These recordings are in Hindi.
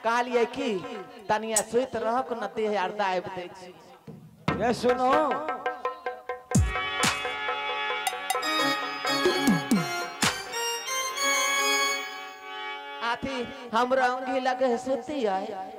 कहलिए कि तनिया सुत रह को न देह यार दाब दे छी। ये सुनो आथी हमरा अंगी लगे सुती है।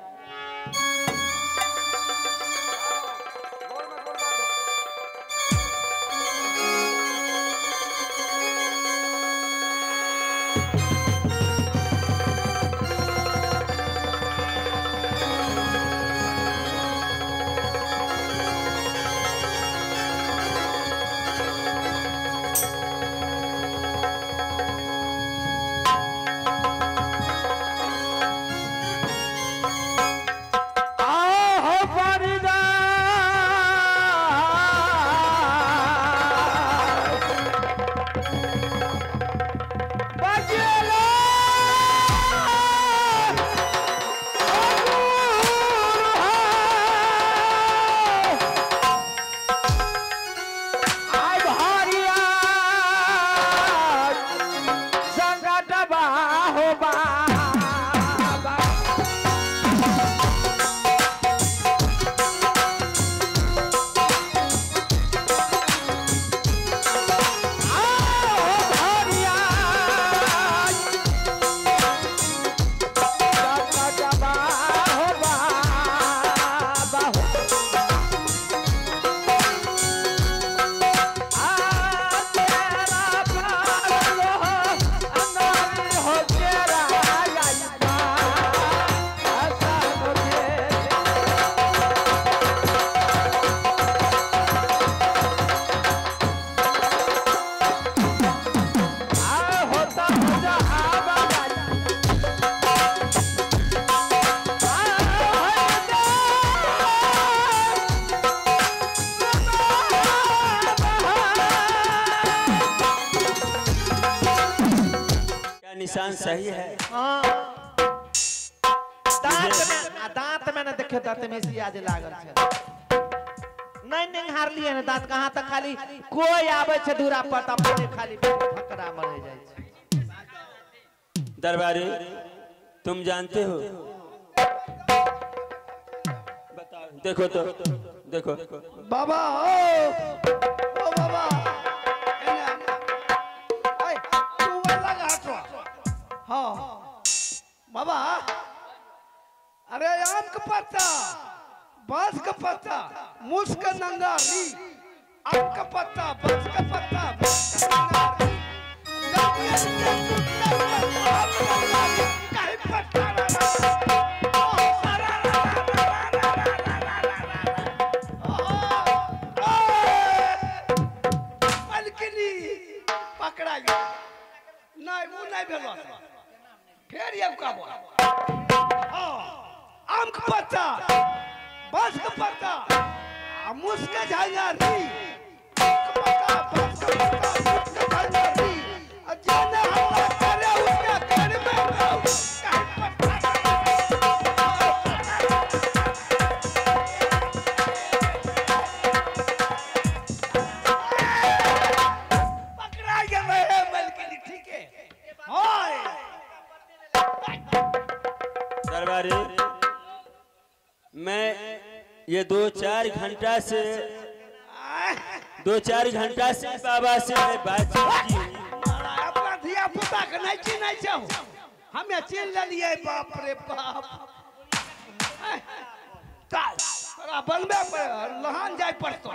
निशान सही है। हाँ दांत में ना देखे दांत में से आज लागल छे। नहीं नहीं हार लिए ना दांत कहाँ तक खाली कोई आवे छे दूरा पर तब खाली फकरा मर जाए छे। दरबारी तुम जानते हो? बताओ। देखो तो देखो बाबा ओ बाबा हाँ बाबा अरे आम का पत्ता बांस का पत्ता मूस का नंगारी आम का पत्ता बांस का पत्ता पकड़ा गया नहीं वो नहीं भेलो फिर ये का आम का पत्ता बांस का पत्ता मूस का झांझारी पत्ता बांस का पत्ता मूस का झांझारी जाने हमला करे उसके घर में पकड़ा गया मैं बल्कि ठीक है हाय दरबारी मैं ये 2-4 घंटा से बाबा से मैं बातचीत की। अपना धिया पुता के नहीं चिन्ह चाहूँ हमें चिन्ह लिए बाप रे बाप तोरा बनबे पर लहान जाय पड़तो।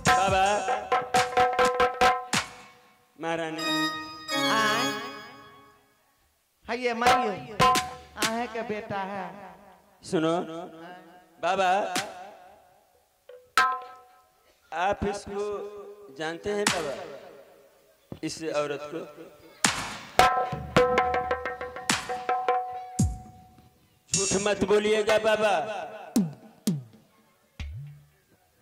बाबा महारानी है ये मारियो आहे के बेटा है। सुनो बाबा आप इसको जानते हैं बाबा इस औरत को? झूठ मत बोलिएगा बाबा,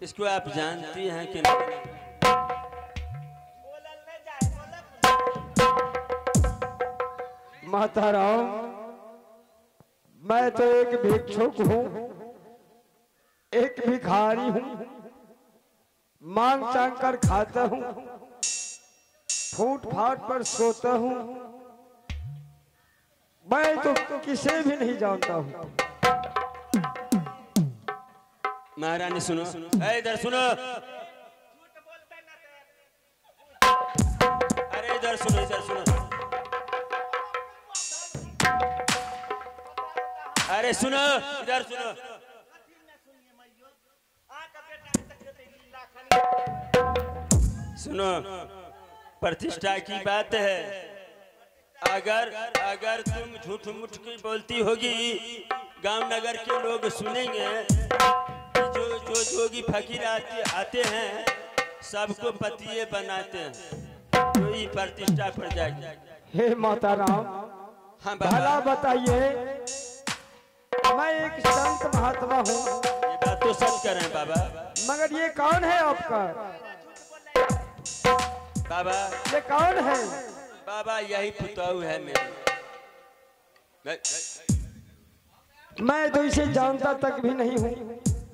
इसको आप जानती हैं कि नहीं? माताराम मैं तो एक भिक्षुक हूँ, एक भिखारी हूँ, मांग चांग कर खाता हूँ, फूट फाट पर सोता हूँ, मैं तो किसे भी नहीं जानता हूँ। महारानी सुनो, ए, इधर सुनो, अरे इधर सुनो, इधर सुनो, अरे सुनो, इधर सुनो। सुनो, प्रतिष्ठा की बात है। अगर तुम झूठ मूठ की बोलती होगी, गांव नगर के लोग सुनेंगे कि जो जोगी फकीर आते हैं सबको पतिये बनाते हैं, तो ये प्रतिष्ठा पड़ जाएगी। हे माता राम, हाँ भला बाबा, बताइए, मैं एक संत महात्मा हूँ, ये बात तो सच कर रहे हैं बाबा। मगर ये कौन है आपका? बाबा, ये कौन है? बाबा यही पुतौह है मेरी। मैं तो इसे जानता तक भी नहीं हूँ।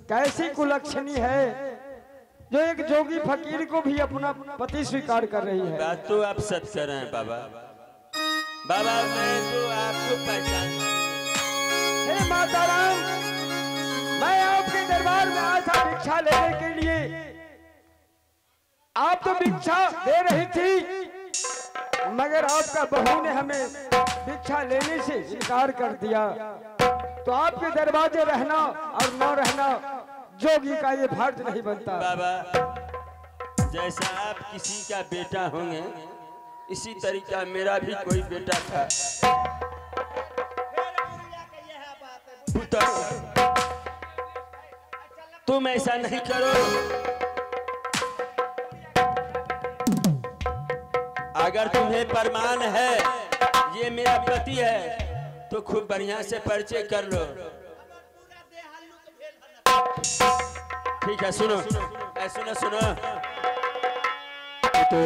कैसी कुलक्षणी है जो एक जोगी फकीर को भी अपना पति स्वीकार कर रही है। बात तो आप सच कर रहे हैं बाबा। बाबा मैं तो आपको पहचान। हे माता राम, मैं आपके दरबार में आया था भिक्षा लेने के लिए। आप तो भिक्षा दे रही थी, मगर आपका बहू ने हमें भिक्षा लेने से इनकार कर दिया। तो आपके दरवाजे रहना और न रहना जोगी का ये फर्ज नहीं बनता। बाबा जैसा आप किसी का बेटा होंगे, इसी तरीका मेरा भी कोई बेटा था। तुम ऐसा नहीं करो। अगर तुम्हें प्रमाण है ये मेरा पति है, तो खूब बढ़िया से परिचय कर लो। ठीक है, सुनो, सुनो सुनो, तो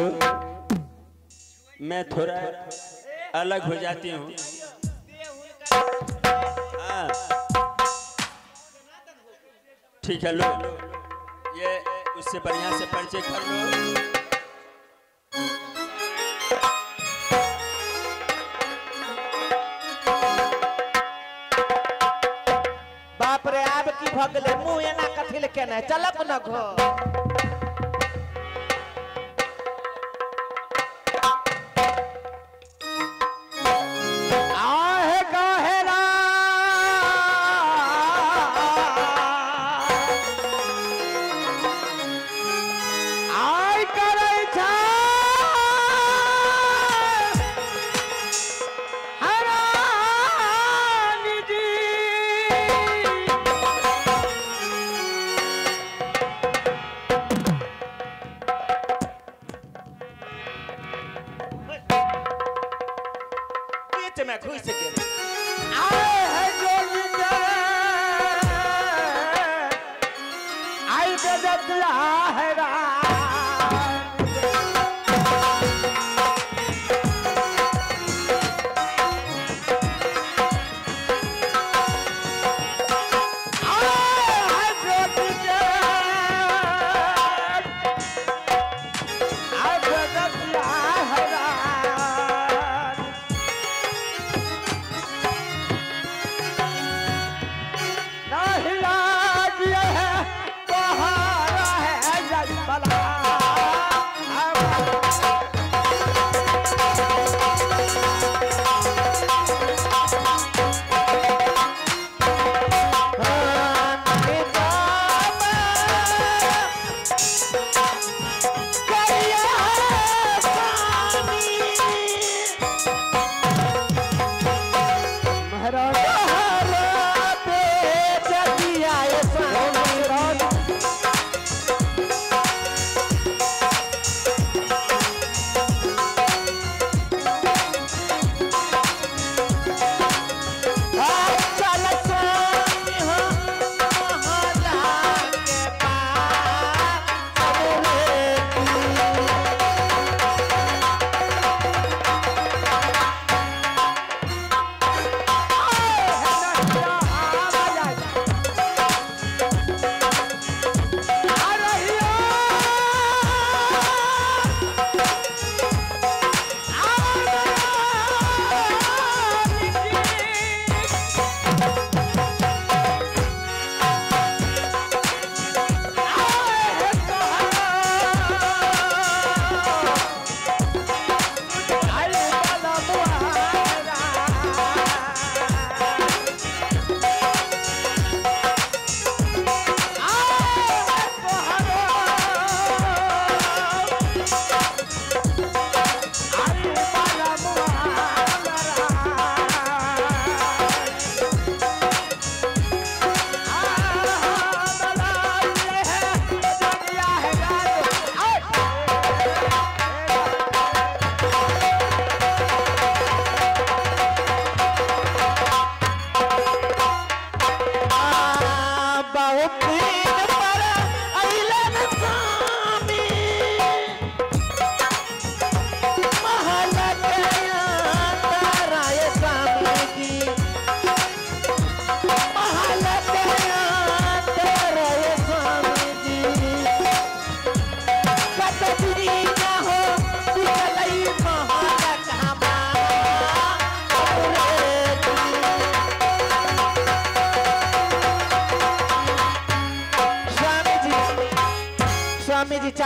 मैं थोड़ा अलग हो जाती हूँ। हाँ ठीक है, लो ये उससे बढ़िया से परिचय कर लो। बाप रे, आब की भगले मुंह एना कथि ले केने चलक न घर। आहे काहेला आय करे छा हरानी जी। बीच में घुस गेल। आए है जोगी के आई गजब लहरा। बला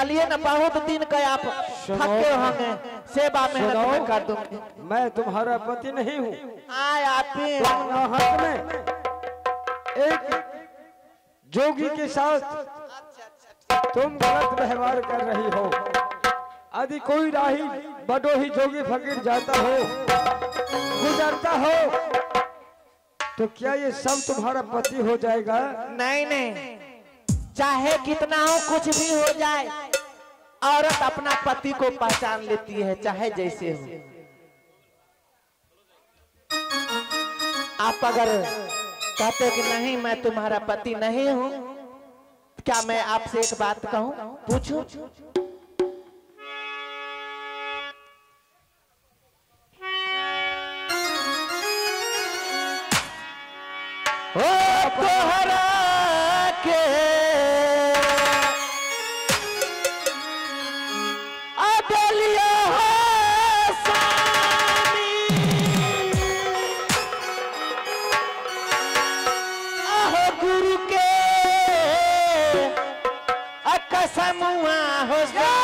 चलिए ना, बहुत दिन का आप थके होंगे, सेवा में मैं कर दूंगी। मैं तुम्हारा पति नहीं हूँ। आए आप ही हक में एक जोगी के साथ तुम गलत व्यवहार कर रही हो। यदि कोई राही बडोही जोगी फकीर जाता हो, गुजरता हो, तो क्या ये सब तुम्हारा पति हो जाएगा? नहीं नहीं, चाहे कितना हो, कुछ भी हो जाए, औरत अपना पति को पहचान लेती है, चाहे जैसे हो। आप अगर कहते कि नहीं मैं तुम्हारा पति नहीं हूं, क्या मैं आपसे एक बात कहूं, पूछूं? ओ तोहरा के अदलिया हो स्वामी, आहो गुरु के कसमुआ हो स्वामी।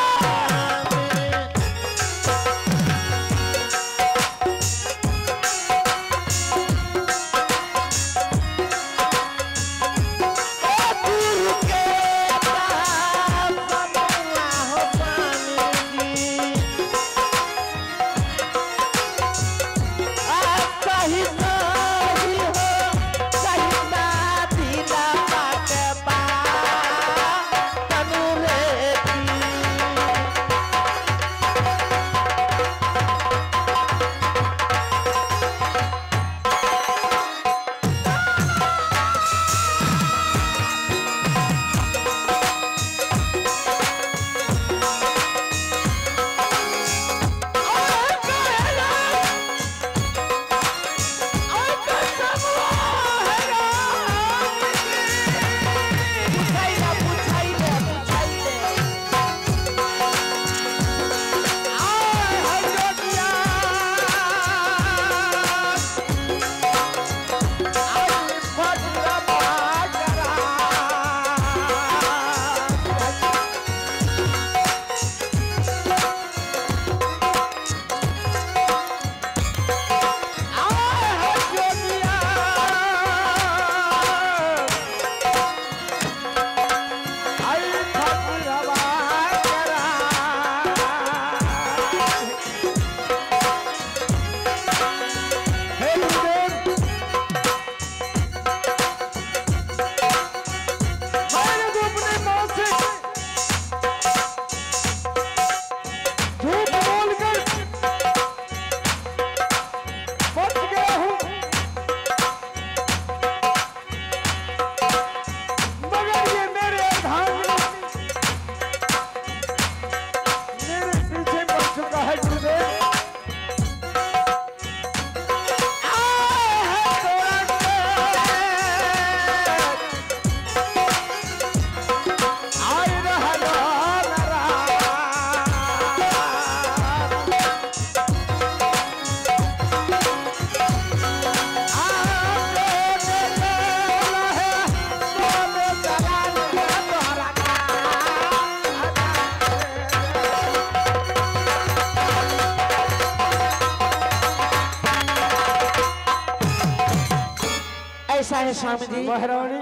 ऐसा है स्वामी जी। महारानी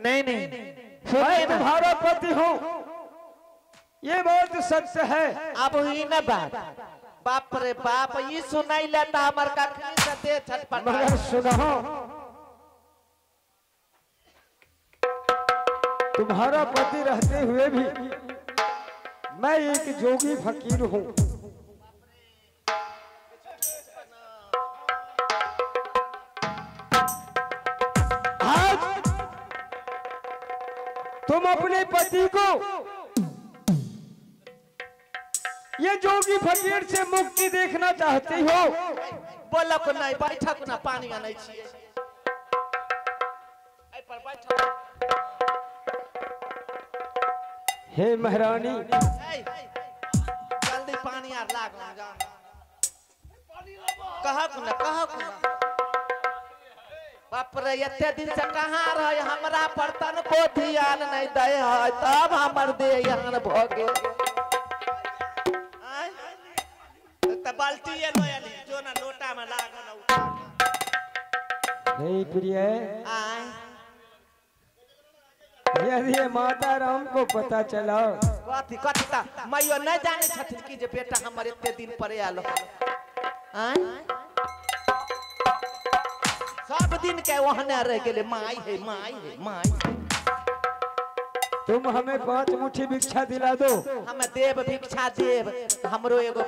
नहीं नहीं, मैं तुम्हारा पति हूँ, ये बात सत्य है। अब हुई न बात, बाप रे बाप, ये सुनाई लेता हमार का दे छटपट। मगर सुनो, तुम्हारा पति रहते हुए भी मैं एक जोगी फकीर हूँ। तुम अपने पति को ये जोगी फकीर से मुक्ति देखना चाहती हो? बोलो को नहीं, बैठा को ना, पानी आना चाहिए। ऐ पर बैठा। हे महारानी, जल्दी पानी यार लाग जा। कहा को ना, कहा को ना। बाप रे एते दिन से कहाँ रहे हमरा पर तनको ध्यान नहीं दे है तब हमर दे यहाँ भ गेल त बाल्टी ये लोयाली जो ना लोटा में लागो ना उठा नहीं प्रिय आय यदि माता राम को पता चला कथी कथी ता मैयो नहीं जाने छथिन कि जे बेटा हमर एते दिन पर आलो आय सब दिन के वहने रह गेले माई है माई है माई तुम हमें 5 मुट्ठी भिक्षा दिला दो हम देव भिक्षा देव हमरो एगो